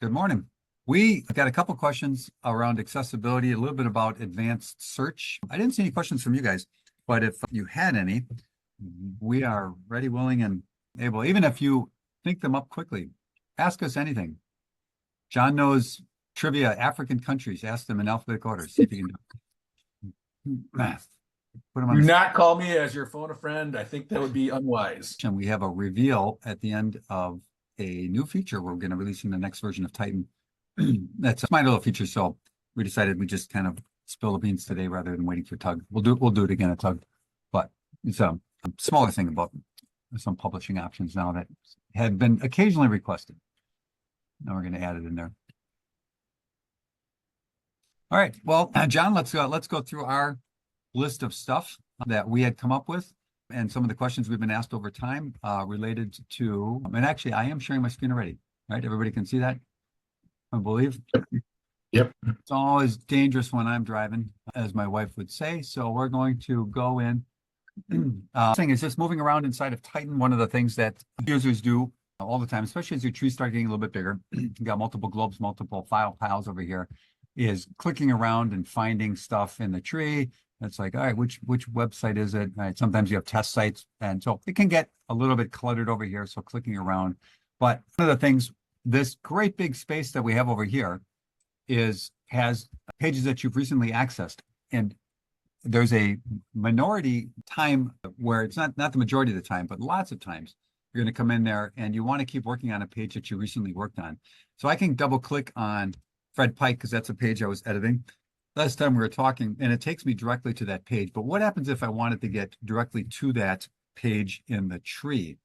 Good morning. We got a couple questions around accessibility, a little bit about advanced search. I didn't see any questions from you guys, but if you had any, we are ready, willing, and able. Even if you think them up quickly, ask us anything. John knows trivia, African countries. Ask them in alphabetical order. See if you can put them on Do the not call me as your phone a friend. I think that would be unwise. and we have a reveal at the end of a new feature we're going to release in the next version of Titan. That's a my little feature, so we decided we just kind of spill the beans today rather than waiting for Tug. We'll do it again at Tug, but it's a smaller thing about some publishing options now that have been occasionally requested. Now we're going to add it in there. All right, well, John, let's go through our list of stuff that we had come up with and some of the questions we've been asked over time related to, and actually I am sharing my screen already, right? Everybody can see that, I believe. Yep. It's always dangerous when I'm driving, as my wife would say. So we're going to go in. Thing is just moving around inside of Titan. One of the things that users do all the time, especially as your trees start getting a little bit bigger, you got multiple globes, multiple file piles over here, is clicking around and finding stuff in the tree. It's like, all right, which website is it? All right, sometimes you have test sites, and so it can get a little bit cluttered over here. So clicking around, but one of the things, this great big space that we have over here has pages that you've recently accessed, and there's a minority time where it's not the majority of the time, but lots of times you're going to come in there and you want to keep working on a page that you recently worked on. So I can double click on Fred Pike because that's a page I was editing last time we were talking, and it takes me directly to that page. But what happens if I wanted to get directly to that page in the tree?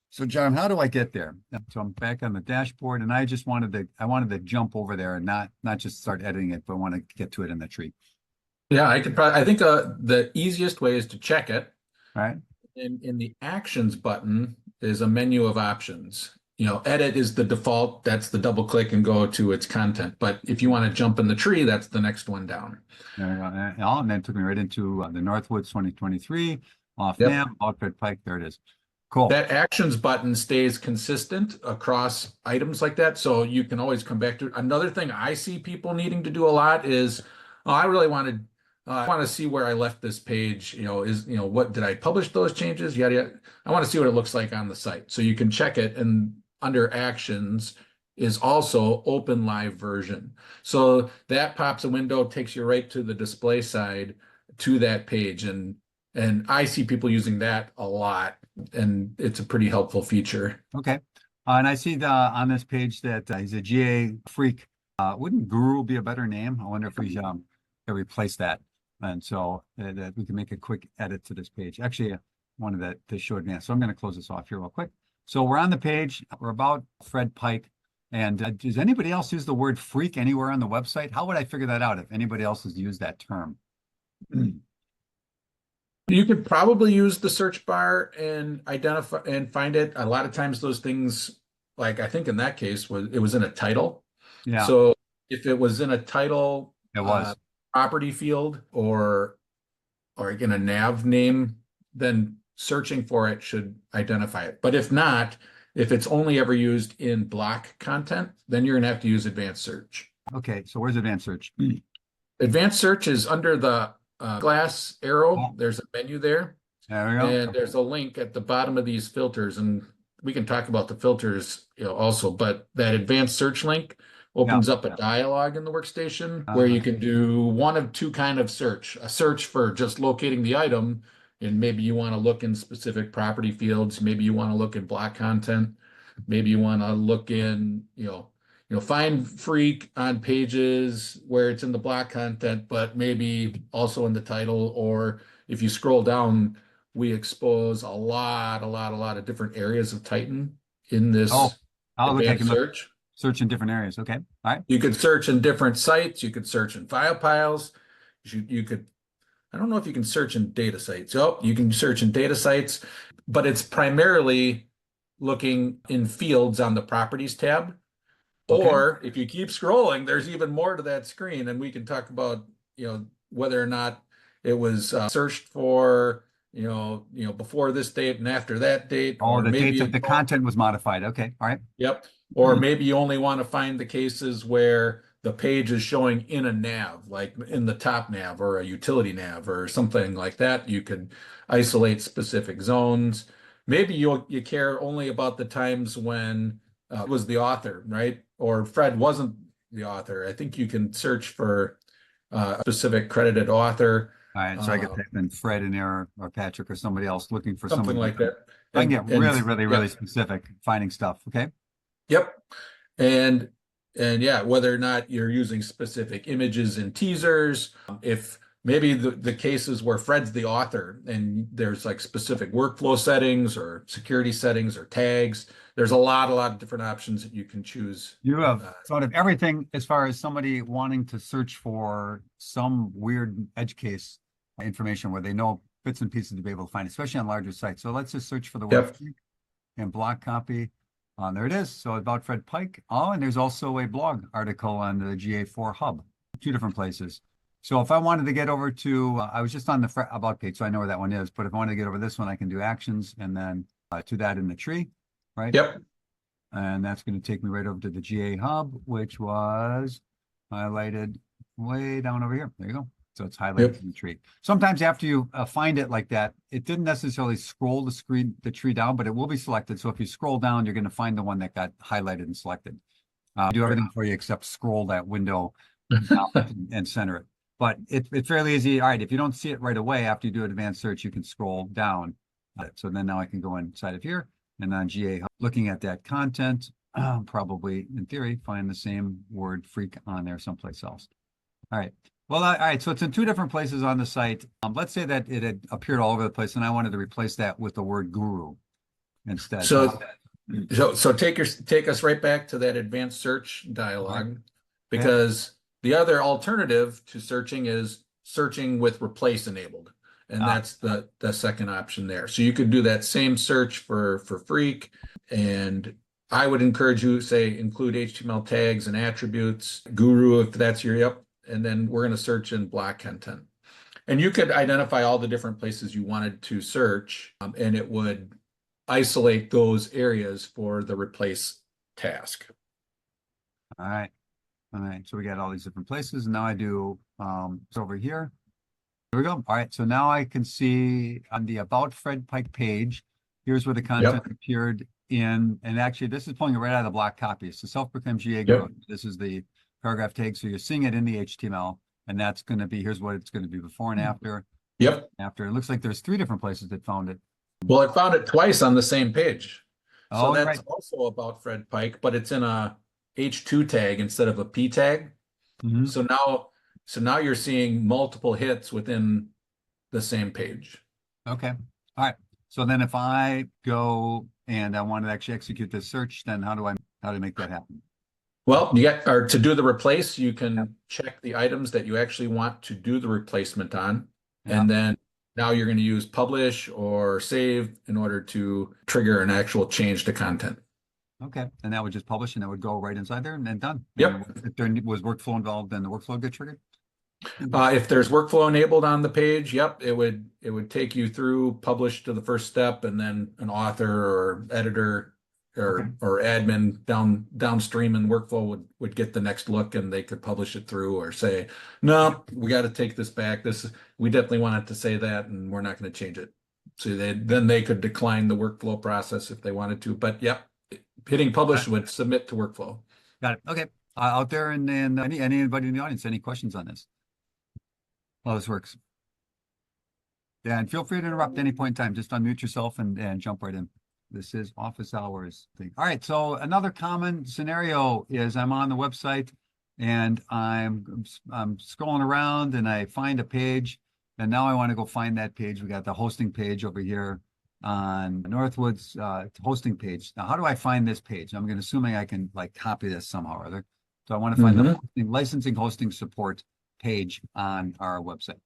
So John, how do I get there? So I'm back on the dashboard, and I just wanted to jump over there and not just start editing it, but I want to get to it in the tree. Yeah, I think the easiest way is to check it. All right. In the actions button is a menu of options. Edit is the default. That's the double click and go to its content. But if you want to jump in the tree, that's the next one down. There we go. And then it took me right into the Northwoods 2023 off Yep. NAM, Fred Pike. There it is. Cool. That actions button stays consistent across items like that. So you can always come back to it. Another thing I see people needing to do a lot is, I really wanted I want to see where I left this page. What did I publish those changes? Yada, yada. I want to see what it looks like on the site. So you can check it, and under actions is also open live version. So that pops a window, takes you right to the display side to that page. And I see people using that a lot, and it's a pretty helpful feature. Okay. And I see on this page that he's a GA freak. Wouldn't Guru be a better name? I wonder if we can replace that. And so that we can make a quick edit to this page. Actually, I wanted that to show advance. So I'm going to close this off here real quick. So we're on the page. We're about Fred Pike. And does anybody else use the word freak anywhere on the website? How would I figure that out if anybody else has used that term? You could probably use the search bar and identify and find it. A lot of times those things, like I think in that case, it was in a title. Yeah. So if it was in a title, it was property field or in a nav name, then searching for it should identify it. But if not, if it's only ever used in block content, then you're gonna have to use advanced search. Okay, so where's advanced search? Advanced search is under the glass arrow. There's a menu there. There we go. And there's a link at the bottom of these filters, and we can talk about the filters also, but that advanced search link opens up a dialog in the workstation where you can do one of two kind of search. A search for just locating the item, and maybe you want to look in specific property fields. Maybe you want to look in block content. Maybe you want to look in, find freak on pages where it's in the block content, but maybe also in the title. Or if you scroll down, we expose a lot of different areas of Titan in this advanced search. Search in different areas. Okay. All right. You could search in different sites. You could search in file piles. You could, I don't know if you can search in data sites. Oh, you can search in data sites, but it's primarily looking in fields on the properties tab. Okay. Or if you keep scrolling, there's even more to that screen, and we can talk about, whether or not it was searched for, before this date and after that date. Oh, the date that the content was modified. Okay. All right. Yep. Or maybe you only want to find the cases where the page is showing in a nav, like in the top nav or a utility nav or something like that. You could isolate specific zones. Maybe you care only about the times when it was the author, right? Or Fred wasn't the author. I think you can search for a specific credited author, All right, so I could type in Fred in there or Patrick or somebody else looking for something somebody. like that. I can get really, really, really yeah, specific finding stuff. Okay. yep. And yeah, whether or not you're using specific images and teasers, if maybe the cases where Fred's the author and there's like specific workflow settings or security settings or tags, there's a lot of different options that you can choose. You have sort of everything as far as somebody wanting to search for some weird edge case information where they know bits and pieces to be able to find, especially on larger sites. So let's just search for the word Yep. and block copy. There it is. So about Fred Pike. Oh, and there's also a blog article on the GA4 Hub, 2 different places. So if I wanted to get over to, I was just on the about page, so I know where that one is. But if I wanted to get over this one, I can do actions and then to that in the tree, right? Yep. And that's going to take me right over to the GA Hub, which was highlighted way down over here. There you go. So it's highlighted in the tree. Sometimes after you find it like that, it didn't necessarily scroll the tree down, but it will be selected. So if you scroll down, you're going to find the one that got highlighted and selected. Do everything for you except scroll that window and center it. But it's fairly easy. All right, if you don't see it right away after you do an advanced search, you can scroll down. So then now I can go inside of here and on GA, looking at that content, probably in theory, find the same word freak on there someplace else. All right. Well, all right. So it's in 2 different places on the site. Let's say that it had appeared all over the place, and I wanted to replace that with the word guru instead. So take us right back to that advanced search dialog, because the other alternative to searching is searching with replace enabled. And that's the second option there. So you could do that same search for freak. And I would encourage you, say, include HTML tags and attributes, guru, if that's your, yep. And then we're going to search in block content. And you could identify all the different places you wanted to search, and it would isolate those areas for the replace task. All right. All right. So we got all these different places. And now I do it's over here. There we go. All right. So now I can see on the About Fred Pike page, here's where the content appeared in. And actually, this is pulling it right out of the block copy. It's the self-proclaimed GA guru. This is the paragraph tag. So you're seeing it in the HTML. And that's going to be, here's what it's going to be before and after. Yep. After. It looks like there's 3 different places that found it. Well, it found it twice on the same page. So that's right. also about Fred Pike, but it's in a H2 tag instead of a P tag. Mm-hmm. So now you're seeing multiple hits within the same page. Okay. All right. So then if I go and I want to actually execute this search, then how do I make that happen? Well, to do the replace, you can check the items that you actually want to do the replacement on. And then now you're going to use publish or save in order to trigger an actual change to content. Okay. And that would just publish and it would go right inside there and then done. Yep. And if there was workflow involved, then the workflow would get triggered. If there's workflow enabled on the page, yep, it would take you through publish to the first step, and then an author or editor or admin downstream in workflow would get the next look, and they could publish it through or say, no, we got to take this back. We definitely want it to say that, and we're not going to change it. So then they could decline the workflow process if they wanted to. But yep, hitting publish would submit to workflow. Got it. Okay. Out there and anybody in the audience, any questions on this? Well, this works. Yeah, and feel free to interrupt any point in time. Just unmute yourself and jump right in. This is office hours thing. All right. So another common scenario is I'm on the website and I'm scrolling around and I find a page, and now I want to go find that page. We got the hosting page over here on Northwood's hosting page. Now, how do I find this page? I'm going to assuming I can like copy this somehow or other. So I want to find the licensing hosting support page on our website.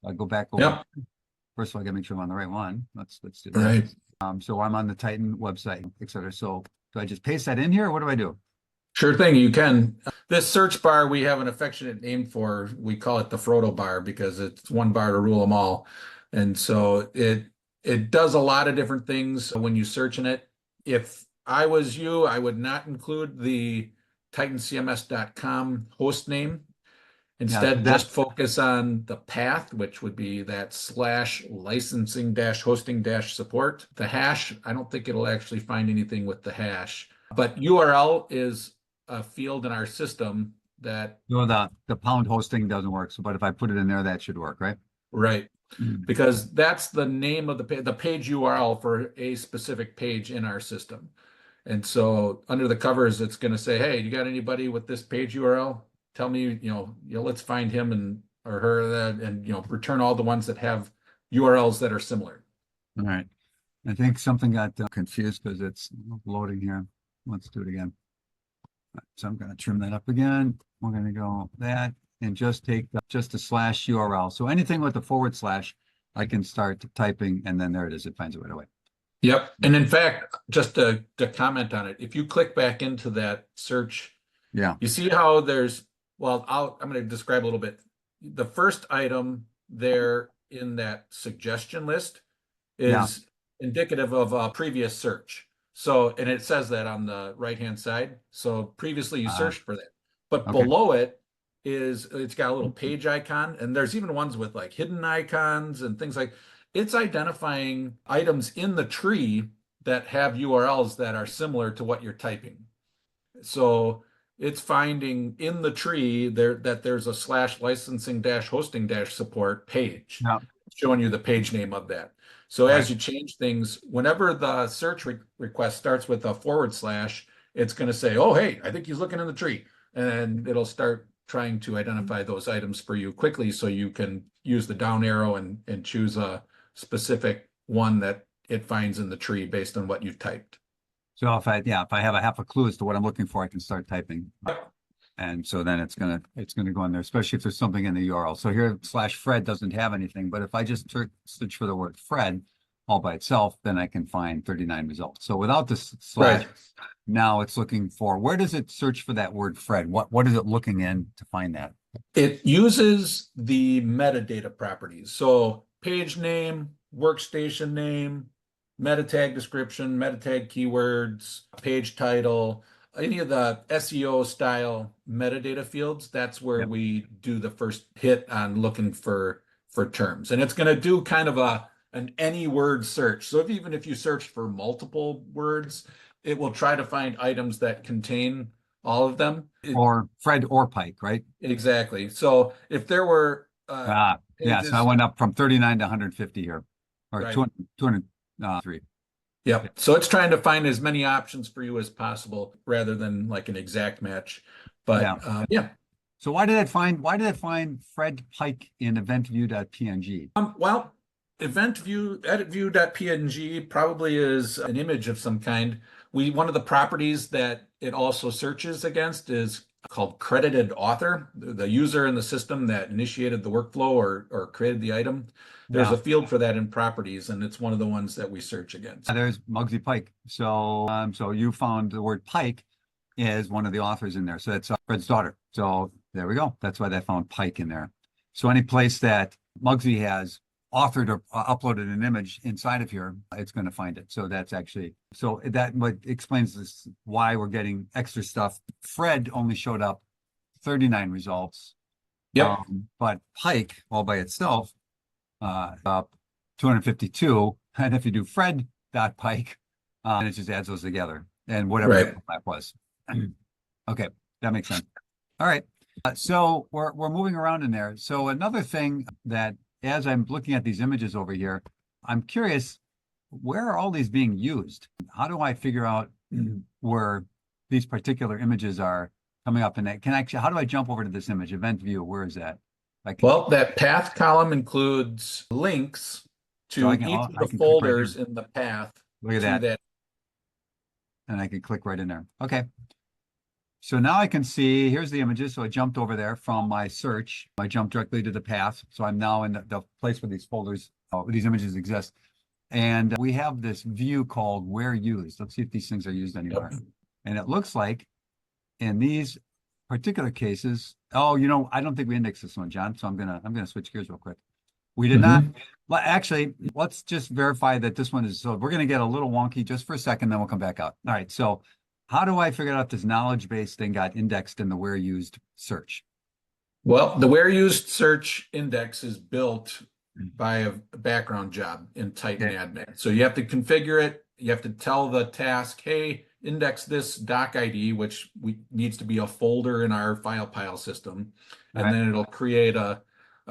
I'll go back over. Yep. First of all, I gotta make sure I'm on the right one. Let's do that. Right. So I'm on the Titan website, etc. So do I just paste that in here, or what do I do? Sure thing, you can. This search bar we have an affectionate name for. We call it the Frodo bar because it's one bar to rule them all. And so it does a lot of different things when you search in it. If I was you, I would not include the TitanCMS.com host name. Instead, just focus on the path, which would be that /licensing-hosting-support. The hash, I don't think it'll actually find anything with the hash. But URL is a field in our system that. No, the pound hosting doesn't work. So, but if I put it in there, that should work, right? Right. Because that's the name of the page URL for a specific page in our system. And so under the covers, it's going to say, hey, you got anybody with this page URL? Tell me, let's find him and or her that, and return all the ones that have URLs that are similar. All right. I think something got confused because it's loading here. Let's do it again. So I'm going to trim that up again. We're going to go that and just take just a /URL. So anything with the /, I can start typing, and then there it is. It finds it right away. Yep. And in fact, just to comment on it, if you click back into that search, you see how there's, well, I'm going to describe a little bit. The first item there in that suggestion list is indicative of a previous search. So, and it says that on the right-hand side. So previously you searched for that, but below it it's got a little page icon, and there's even ones with like hidden icons and things like. It's identifying items in the tree that have URLs that are similar to what you're typing. So it's finding in the tree that there's a /licensing-hosting-support page showing you the page name of that. So as you change things, whenever the search request starts with a /, it's going to say, oh, hey, I think he's looking in the tree. And it'll start trying to identify those items for you quickly so you can use the down arrow and choose a specific one that it finds in the tree based on what you've typed. So if I have a half a clue as to what I'm looking for, I can start typing. And so then it's gonna go in there, especially if there's something in the URL. So here /Fred doesn't have anything, but if I just search for the word Fred all by itself, then I can find 39 results. So without this /, now it's looking for, where does it search for that word Fred? What is it looking in to find that? It uses the metadata properties. So page name, workstation name, meta tag description, meta tag keywords, page title, any of the SEO style metadata fields. That's where we do the first hit on looking for terms. And it's going to do kind of an any word search. So even if you search for multiple words, it will try to find items that contain all of them. Or Fred or Pike, right? Exactly. So if there were so I went up from 39 to 150 here, or 203. Yep. So it's trying to find as many options for you as possible rather than like an exact match. But So why did it find Fred Pike in eventview.png? Well, editView.png probably is an image of some kind. One of the properties that it also searches against is called credited author, the user in the system that initiated the workflow or created the item. There's a field for that in properties, and it's one of the ones that we search against. There's Muggsy Pike. So so you found the word Pike is one of the authors in there. So that's Fred's daughter. So there we go. That's why they found Pike in there. So any place that Muggsy has authored or uploaded an image inside of here, it's going to find it. So that's actually, so that what explains this, why we're getting extra stuff. Fred only showed up 39 results. But Pike all by itself, up 252. And if you do Fred.Pike, and it just adds those together and whatever that was. Okay, that makes sense. All right. So we're moving around in there. So another thing that, as I'm looking at these images over here, I'm curious, where are all these being used? How do I figure out where these particular images are coming up? And how do I jump over to this image, event view? Where is that? Well, that path column includes links to each of the folders in the path. Look at that. And I can click right in there. Okay. So now I can see, here's the images. So I jumped over there from my search. I jumped directly to the path. So I'm now in the place where these folders, these images exist. And we have this view called where used. Let's see if these things are used anywhere. And it looks like in these particular cases, I don't think we indexed this one, John. So I'm gonna switch gears real quick. We did not. Well, actually, let's just verify that this one is, so we're going to get a little wonky just for a second, then we'll come back out. All right. So how do I figure out if this knowledge base thing got indexed in the where used search? Well, the where used search index is built by a background job in Titan admin. So you have to configure it. You have to tell the task, hey, index this doc ID, which needs to be a folder in our file pile system. And then it'll create a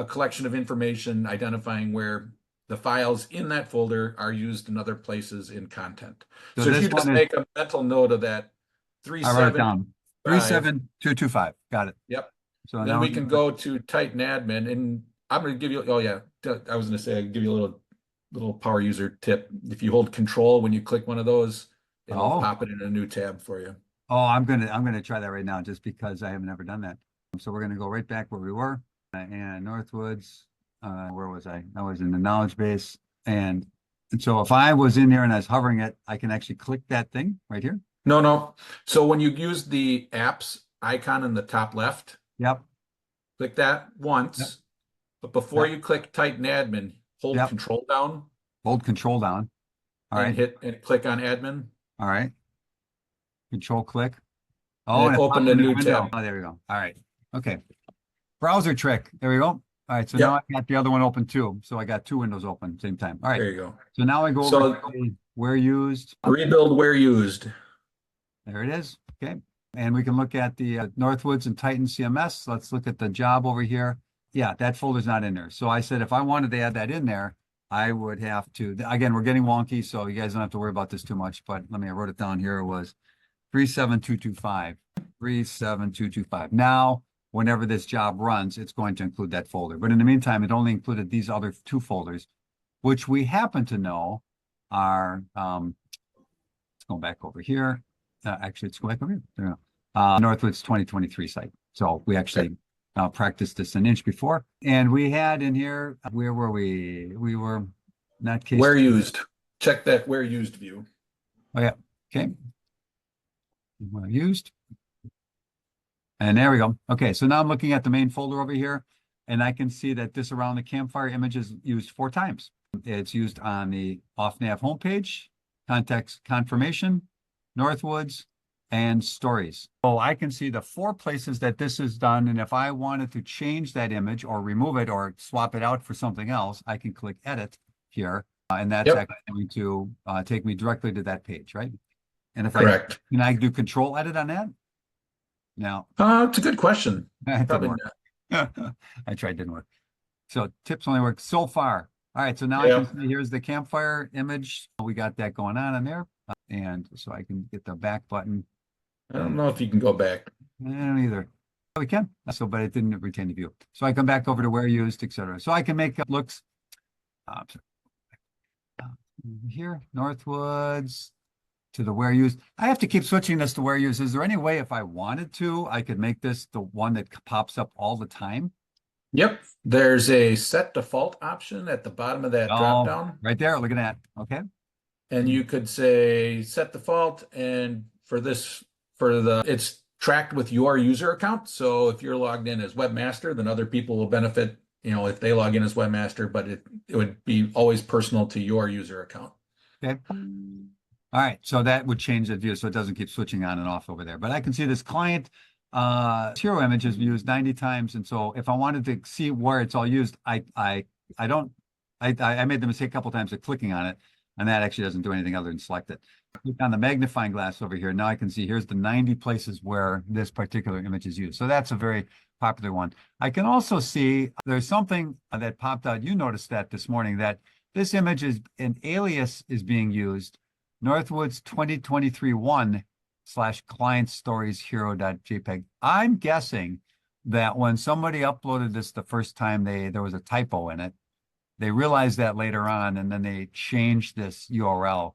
collection of information identifying where the files in that folder are used in other places in content. So if you just make a mental note of that, I wrote it down. 37225. Got it. Yep. So then we can go to Titan admin, and I'm going to give you, oh yeah, I was going to say, I'll give you a little power user tip. If you hold control when you click one of those, it'll pop it in a new tab for you. Oh, I'm gonna try that right now just because I haven't ever done that. So we're gonna go right back where we were, and Northwoods. Where was I? I was in the knowledge base, and so if I was in there and I was hovering it, I can actually click that thing right here. No. So when you use the apps icon in the top left, click that once, but before you click Titan admin, hold control down. Hold control down. All right. Hit and click on admin. All right. Control click. Oh, and open a new tab. Oh, there we go. All right. Okay. Browser trick. There we go. All right. So now I got the other one open too. So I got two windows open at the same time. All right. There you go. So now I go over to where used. Rebuild where used. There it is. Okay. And we can look at the Northwoods and Titan CMS. Let's look at the job over here. Yeah, that folder's not in there. So I said if I wanted to add that in there, I would have to, again, we're getting wonky, so you guys don't have to worry about this too much, but I wrote it down here. It was 37225, 37225. Now, whenever this job runs, it's going to include that folder. But in the meantime, it only included these other two folders, which we happen to know are, let's go back over here. Actually, let's go back over here. There we go. Northwoods 2023 site. So we actually practiced this an inch before. And we had in here, where were we? We were not case. Where used. Check that where used view. Oh, yeah. Okay. Where used. And there we go. Okay. So now I'm looking at the main folder over here, and I can see that this around the campfire image is used 4 times. It's used on the off-nav homepage, context confirmation, Northwoods, and stories. So I can see the 4 places that this is done. And if I wanted to change that image or remove it or swap it out for something else, I can click edit here. And that's actually going to take me directly to that page, right? And if can I do control edit on that? No. It's a good question. Probably not. I tried, didn't work. So tips only work so far. All right. So now I can see here's the campfire image. We got that going on in there. And so I can get the back button. I don't know if you can go back. I don't either. We can. So, but it didn't retain the view. So I come back over to where used, etc. So I can make looks here, Northwoods to the where used. I have to keep switching this to where used. Is there any way if I wanted to, I could make this the one that pops up all the time? Yep. There's a set default option at the bottom of that drop down. Right there. Look at that. Okay. And you could say set default, and it's tracked with your user account. So if you're logged in as webmaster, then other people will benefit, if they log in as webmaster, but it would be always personal to your user account. Okay. All right. So that would change the view so it doesn't keep switching on and off over there. But I can see this client hero image is used 90 times. And so if I wanted to see where it's all used, I made the mistake a couple times of clicking on it. And that actually doesn't do anything other than select it. Click on the magnifying glass over here. Now I can see here's the 90 places where this particular image is used. So that's a very popular one. I can also see there's something that popped out. You noticed that this morning, that this image is an alias is being used. Northwoods 2023-1 / client stories hero.jpg. I'm guessing that when somebody uploaded this the first time, there was a typo in it. They realized that later on, and then they changed this URL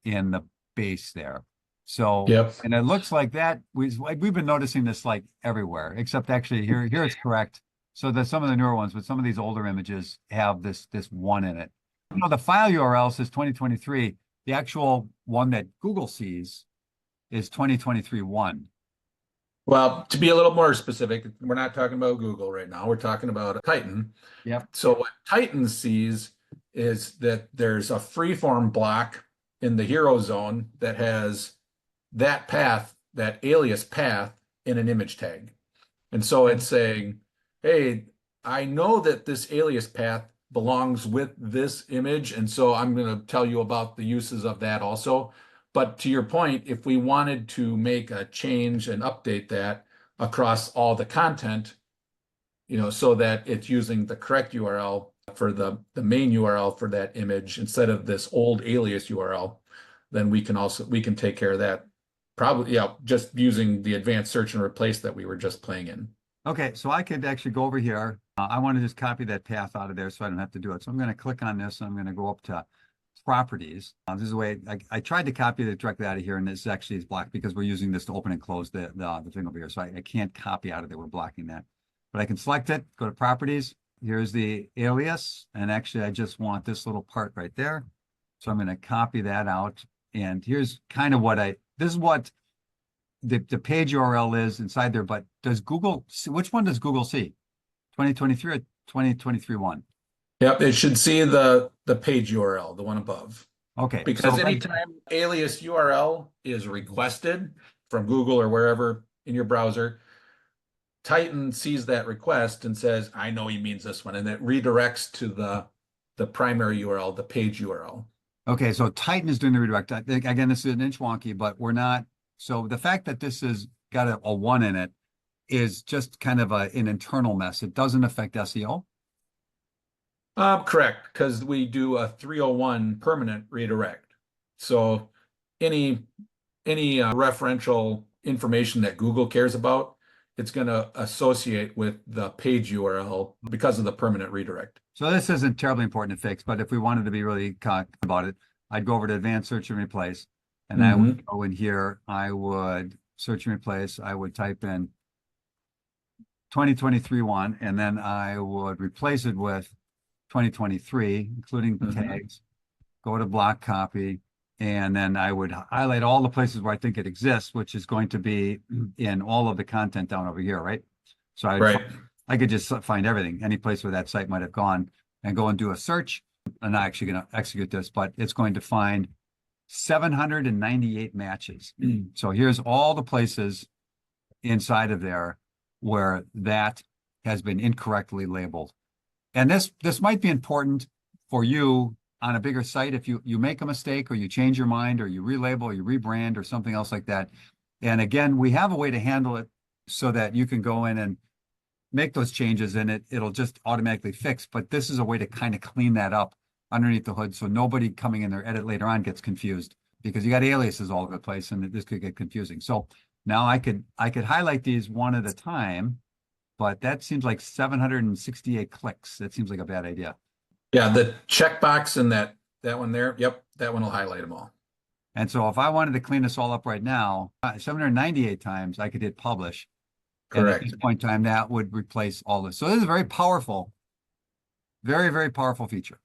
in the base there. So, and it looks like that we've been noticing this like everywhere, except actually here it's correct. So that some of the newer ones, but some of these older images have this 1 in it. The file URL says 2023. The actual one that Google sees is 2023-1. Well, to be a little more specific, we're not talking about Google right now. We're talking about Titan. Yep. So what Titan sees is that there's a freeform block in the hero zone that has that path, that alias path in an image tag. And so it's saying, hey, I know that this alias path belongs with this image. And so I'm going to tell you about the uses of that also. But to your point, if we wanted to make a change and update that across all the content, so that it's using the correct URL for the main URL for that image instead of this old alias URL, then we can take care of that. Probably, yeah, just using the advanced search and replace that we were just playing in. Okay, so I could actually go over here. I want to just copy that path out of there so I don't have to do it. So I'm going to click on this and I'm going to go up to properties. This is the way I tried to copy it directly out of here, and this actually is blocked because we're using this to open and close the thing over here. So I can't copy out of there. We're blocking that. But I can select it, go to properties. Here's the alias. And actually, I just want this little part right there. So I'm going to copy that out. And here's kind of what this is what the page URL is inside there. But does Google see, which one does Google see? 2023 or 2023 one? Yep, it should see the page URL, the one above. Okay. Because so anytime alias URL is requested from Google or wherever in your browser, Titan sees that request and says, I know he means this one, and it redirects to the primary URL, the page URL. Okay, so Titan is doing the redirect. Again, this is an inch wonky, but we're not. So the fact that this has got a one in it is just kind of an internal mess. It doesn't affect SEO. Correct, because we do a 301 permanent redirect. So any referential information that Google cares about, it's going to associate with the page URL because of the permanent redirect. So this isn't terribly important to fix, but if we wanted to be really cocky about it, I'd go over to advanced search and replace, and I would go in here. I would search and replace. I would type in 2023 one, and then I would replace it with 2023, including tags, go to block copy, and then I would highlight all the places where I think it exists, which is going to be in all of the content down over here, right? So I could just find everything, any place where that site might have gone, and go and do a search. I'm not actually going to execute this, but it's going to find 798 matches. So here's all the places inside of there where that has been incorrectly labeled. And this might be important for you on a bigger site if you make a mistake or you change your mind or you relabel or you rebrand or something else like that. And again, we have a way to handle it so that you can go in and make those changes and it'll just automatically fix. But this is a way to kind of clean that up underneath the hood so nobody coming in there edit later on gets confused, because you got aliases all over the place and this could get confusing. So now I could highlight these one at a time, but that seems like 768 clicks. That seems like a bad idea. Yeah, the checkbox and that one there. Yep, that one will highlight them all. And so if I wanted to clean this all up right now, 798 times, I could hit publish. Correct. And at this point in time, that would replace all this. So this is a very powerful, very, very powerful feature.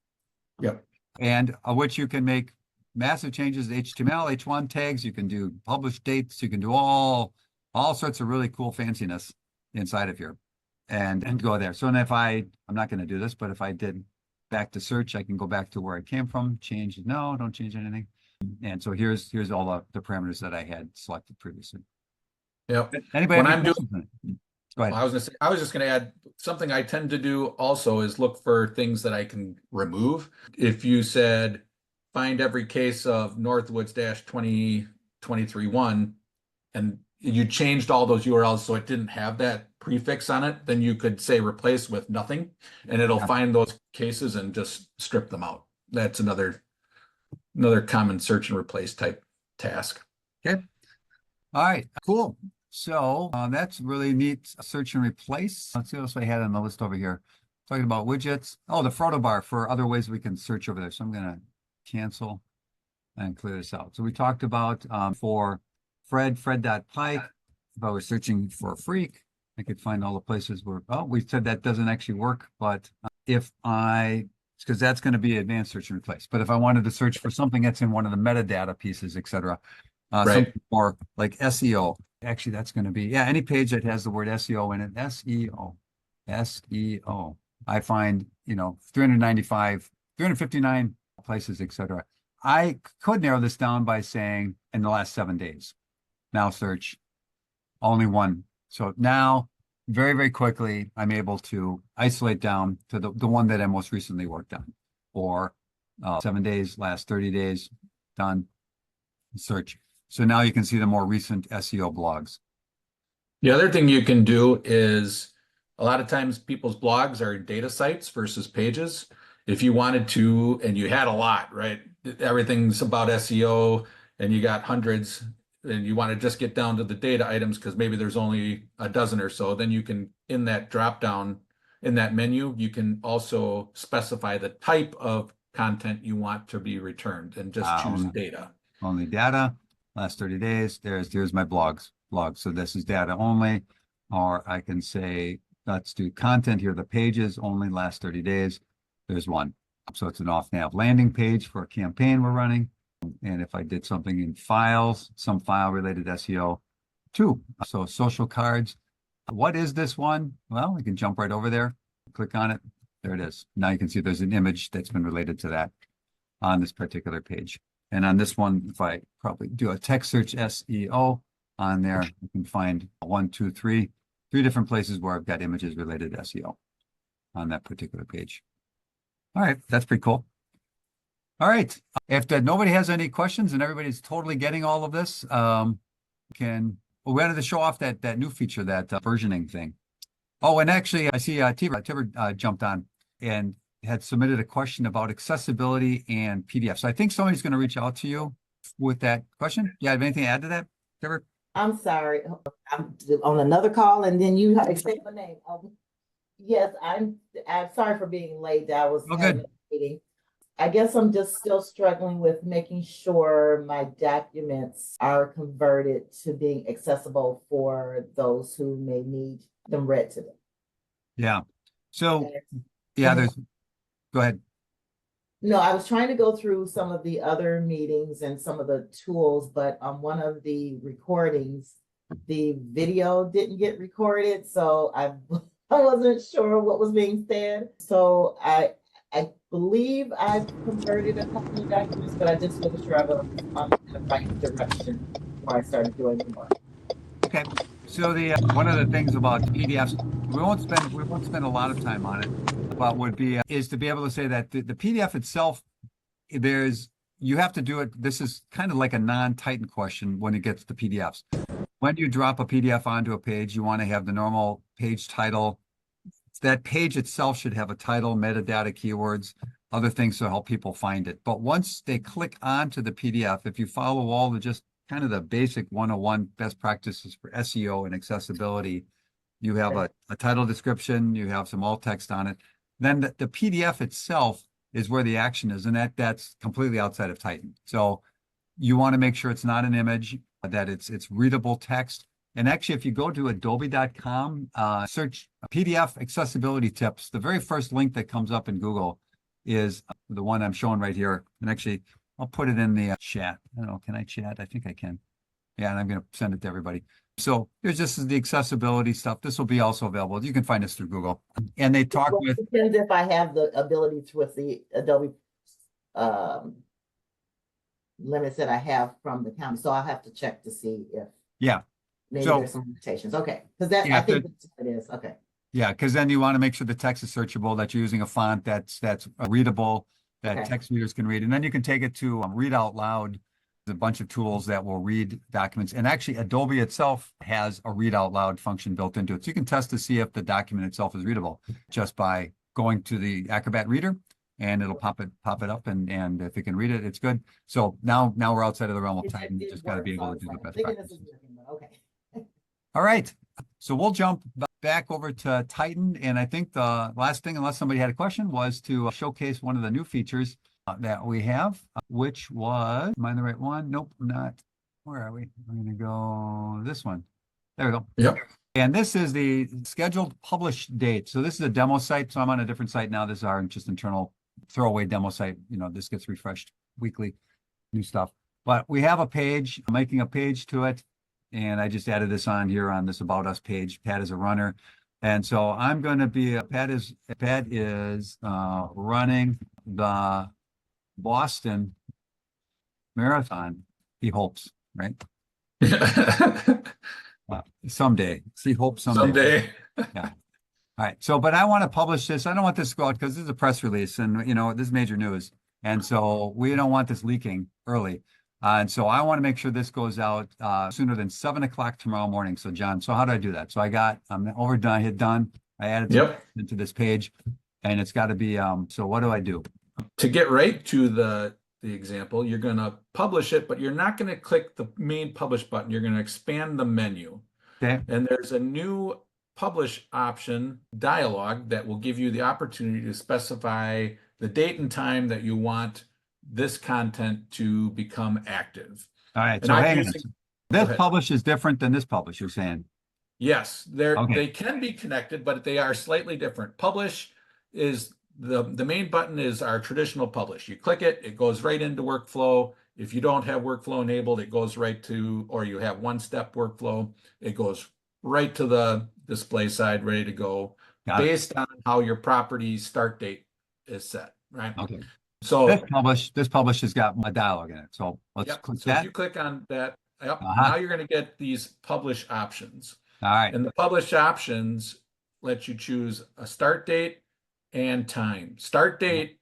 Yep. And which you can make massive changes to HTML, H1 tags. You can do publish dates. You can do all sorts of really cool fanciness inside of here and go there. So, and if I'm not going to do this, but if I did back to search, I can go back to where I came from, change. No, don't change anything. And so here's all the parameters that I had selected previously. Yep. Anybody? When I'm doing, go ahead. I was just going to add something I tend to do also is look for things that I can remove. If you said find every case of Northwoods-2023-1 and you changed all those URLs so it didn't have that prefix on it, then you could say replace with nothing and it'll find those cases and just strip them out. That's another common search and replace type task. Okay. All right, cool. So that's really neat. Search and replace. Let's see what else I had on the list over here. Talking about widgets. Oh, the photo bar for other ways we can search over there. So I'm going to cancel and clear this out. So we talked about for Fred.Pike, if I was searching for a freak, I could find all the places where, we said that doesn't actually work, but because that's going to be advanced search and replace. But if I wanted to search for something that's in one of the metadata pieces, et cetera, something more like SEO, Actually, that's going to be, yeah, any page that has the word SEO in it, SEO, SEO. I find, 395, 359 places, etc. I could narrow this down by saying in the last 7 days. Now search only one. So now, very, very quickly, I'm able to isolate down to the one that I most recently worked on. Or 7 days, last 30 days, done, search. So now you can see the more recent SEO blogs. The other thing you can do is a lot of times people's blogs are data sites versus pages. If you wanted to, and you had a lot, right? Everything's about SEO and you got hundreds and you want to just get down to the data items because maybe there's only a dozen or so, then you can, in that drop down, in that menu, you can also specify the type of content you want to be returned and just choose data. Only data, last 30 days. Here's my blog. So this is data only, or I can say, let's do content. Here are the pages, only last 30 days. There's one. So it's an off-nav landing page for a campaign we're running. And if I did something in files, some file related SEO, two. So social cards. What is this one? Well, we can jump right over there, click on it. There it is. Now you can see there's an image that's been related to that on this particular page. And on this one, if I probably do a text search SEO on there, you can find three different places where I've got images related to SEO on that particular page. All right, that's pretty cool. All right, if nobody has any questions and everybody's totally getting all of this, we wanted to show off that new feature, that versioning thing. Oh, and actually, I see Tiber jumped on and had submitted a question about accessibility and PDF. So I think somebody's going to reach out to you with that question. Yeah, have anything to add to that, Tiber? I'm sorry, I'm on another call, and then you say my name. Yes, I'm sorry for being late. I was having a meeting. I guess I'm just still struggling with making sure my documents are converted to being accessible for those who may need them read to them. Yeah. So, yeah, go ahead. No, I was trying to go through some of the other meetings and some of the tools, but on one of the recordings, the video didn't get recorded. So I wasn't sure what was being said. So I believe I've converted a couple of documents, but I just wasn't sure I was on the right direction before I started doing more. Okay. So one of the things about PDFs, we won't spend a lot of time on it, but is to be able to say that the PDF itself, you have to do it. This is kind of like a non-Titan question when it gets to PDFs. When you drop a PDF onto a page, you want to have the normal page title. That page itself should have a title, metadata, keywords, other things to help people find it. But once they click onto the PDF, if you follow all the just kind of the basic 101 best practices for SEO and accessibility, you have a title description, you have some alt text on it. Then the PDF itself is where the action is, and that's completely outside of Titan. So you want to make sure it's not an image, that it's readable text. And actually, if you go to adobe.com, search PDF accessibility tips, the very first link that comes up in Google is the one I'm showing right here. And actually, I'll put it in the chat. I don't know, can I chat? I think I can. Yeah, and I'm going to send it to everybody. So here's just the accessibility stuff. This will be also available. You can find us through Google. And they talk with... It depends if I have the ability with the Adobe limits that I have from the county. So I'll have to check to see if... Yeah. Maybe there's some limitations. Okay. Because I think that's what it is. Okay. Yeah, because then you want to make sure the text is searchable, that you're using a font that's readable, that text readers can read. And then you can take it to read out loud. There's a bunch of tools that will read documents. And actually, Adobe itself has a read out loud function built into it. So you can test to see if the document itself is readable just by going to the Acrobat Reader, and it'll pop it up. And if it can read it, it's good. So now we're outside of the realm of Titan. You just got to be able to do the best practice. Okay. All right. So we'll jump back over to Titan. And I think the last thing, unless somebody had a question, was to showcase one of the new features that we have, which was, am I the right one? Nope, not. Where are we? We're going to go this one. There we go. Yep. And this is the scheduled publish date. So this is a demo site. So I'm on a different site now. This is our just internal throwaway demo site. This gets refreshed weekly, new stuff. But we have a page, I'm making a page to it. and I just added this on here on this About Us page. Pat is a runner. And so I'm going to be, Pat is running the Boston Marathon, he hopes, right? Someday. He hopes someday. Yeah. All right. So, but I want to publish this. I don't want this to go out because this is a press release and, this is major news. And so we don't want this leaking early. And so I want to make sure this goes out sooner than 7 o'clock tomorrow morning. So, John, so how do I do that? So I'm overdone, hit done. I added into this page and it's got to be, so what do I do? To get right to the example, you're going to publish it, but you're not going to click the main publish button. You're going to expand the menu. Okay. And there's a new publish option dialog that will give you the opportunity to specify the date and time that you want this content to become active. All right. So hang on. This publish is different than this publish, you're saying? Yes, they can be connected, but they are slightly different. Publish is the main button is our traditional publish. You click it, it goes right into workflow. If you don't have workflow enabled, it goes right to, or you have one-step workflow, it goes right to the display side, ready to go, based on how your property's start date is set, right? Okay. So this publish has got a dialog in it. So let's click that. If you click on that, now you're going to get these publish options. All right. And the publish options let you choose a start date and time. Start date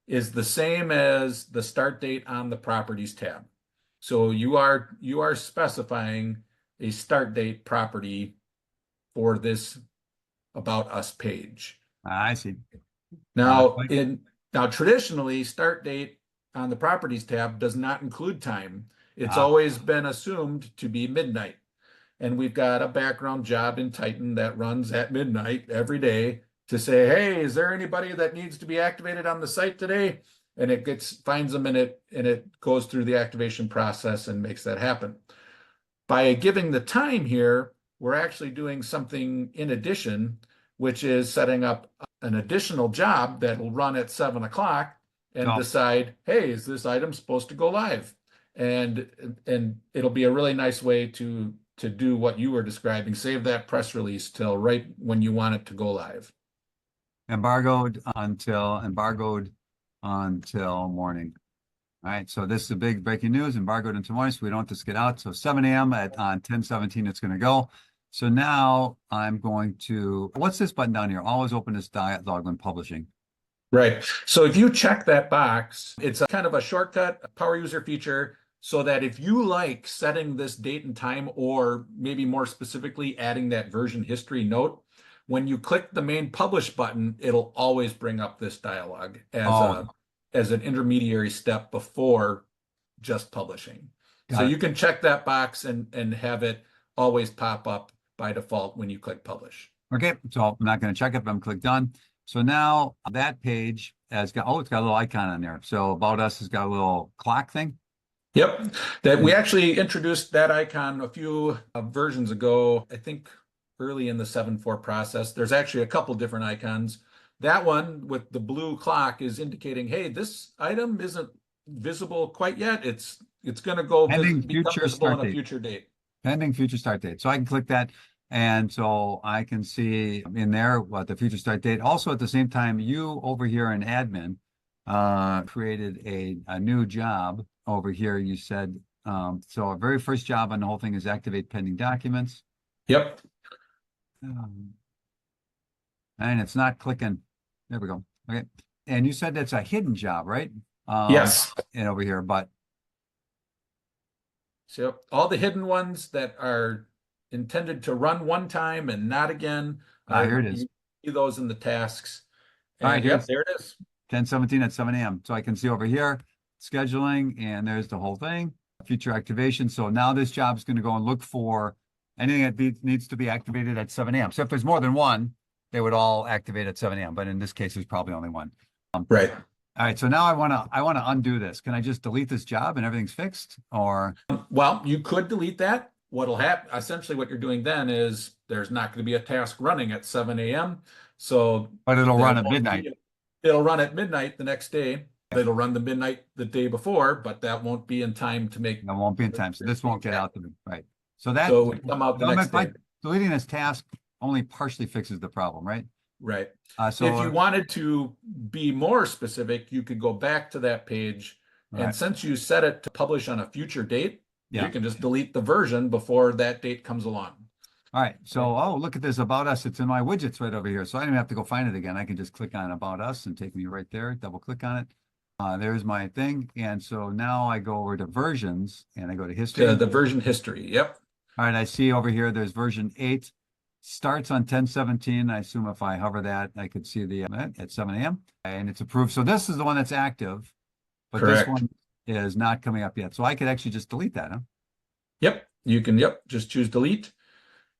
is the same as the start date on the properties tab. So you are specifying a start date property for this About Us page. I see. Now, traditionally, start date on the properties tab does not include time. It's always been assumed to be midnight. And we've got a background job in Titan that runs at midnight every day to say, hey, is there anybody that needs to be activated on the site today? And it finds them in it, and it goes through the activation process and makes that happen. By giving the time here, we're actually doing something in addition, which is setting up an additional job that will run at 7 o'clock and decide, hey, is this item supposed to go live? And it'll be a really nice way to do what you were describing, save that press release till right when you want it to go live. Embargoed until morning. All right, so this is a big breaking news, embargoed until morning, so we don't have to get out. So 7 a.m. on 10/17, it's going to go. So now I'm going to, what's this button down here? Always open this dialog when publishing. Right. So if you check that box, it's a kind of a shortcut, a power user feature, so that if you like setting this date and time, or maybe more specifically adding that version history note, when you click the main publish button, it'll always bring up this dialog as an intermediary step before just publishing. So you can check that box and have it always pop up by default when you click publish. Okay, so I'm not going to check it, but I'm click done. So now that page has got, it's got a little icon on there. So About Us has got a little clock thing. Yep, that we actually introduced that icon a few versions ago, I think early in the 7.4 process. There's actually a couple different icons. That one with the blue clock is indicating, hey, this item isn't visible quite yet. It's going to go Pending become future visible start on a date. future date. Pending future start date. So I can click that. And so I can see in there what the future start date. Also, at the same time, you over here in admin created a new job over here. You said, so our very first job on the whole thing is activate pending documents. Yep. And it's not clicking. There we go. Okay. And you said that's a hidden job, right? Yes. And over here, but. So all the hidden ones that are intended to run one time and not again. Here it is. You see those in the tasks. All right, yep, there it is. 10/17 at 7 a.m. So I can see over here scheduling, and there's the whole thing. Future activation. So now this job is going to go and look for anything that needs to be activated at 7 a.m. So if there's more than one, they would all activate at 7 a.m. But in this case, there's probably only one. Right. All right. So now I want to undo this. Can I just delete this job and everything's fixed? Or well, you could delete that. What'll happen, essentially what you're doing then is there's not going to be a task running at 7 a.m. So but it'll run at midnight. It'll run at midnight the next day. It'll run the midnight the day before, but that won't be in time to make. That won't be in time. So this won't get out to me. Right. So that, So it would come out the next day. deleting this task only partially fixes the problem, right? Right. So If you wanted to be more specific, you could go back to that page. And right. since you set it to publish on a future date, Yeah. you can just delete the version before that date comes along. All right. So, oh, look at this About Us. It's in my widgets right over here. So I don't even have to go find it again. I can just click on About Us and take me right there. Double click on it. There's my thing. And so now I go over to versions and I go to history. The version history. Yep. All right. I see over here, there's version 8. Starts on 10/17. I assume if I hover that, I could see the at 7 a.m. and it's approved. So this is the one that's active, but Correct. this one is not coming up yet. So I could actually just delete that, huh? Yep. You can, just choose delete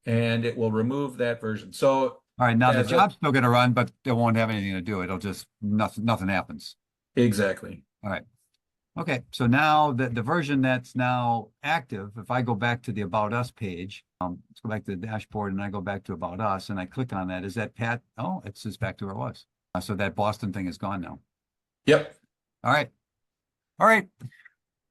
and it will remove that version. So, all right, now the as a- job's still going to run, but it won't have anything to do. It'll just, nothing happens. exactly. All right. Okay, so now the version that's now active, if I go back to the About Us page, let's go back to the dashboard and I go back to About Us and I click on that. Is that Pat? Oh, it's just back to where it was. So that Boston thing is gone now. Yep. All right. All right.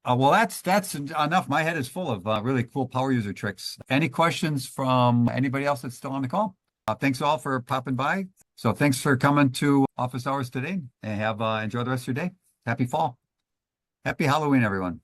Well, that's enough. My head is full of really cool power user tricks. Any questions from anybody else that's still on the call? Thanks all for popping by. So thanks for coming to office hours today and enjoy the rest of your day. Happy fall. Happy Halloween, everyone.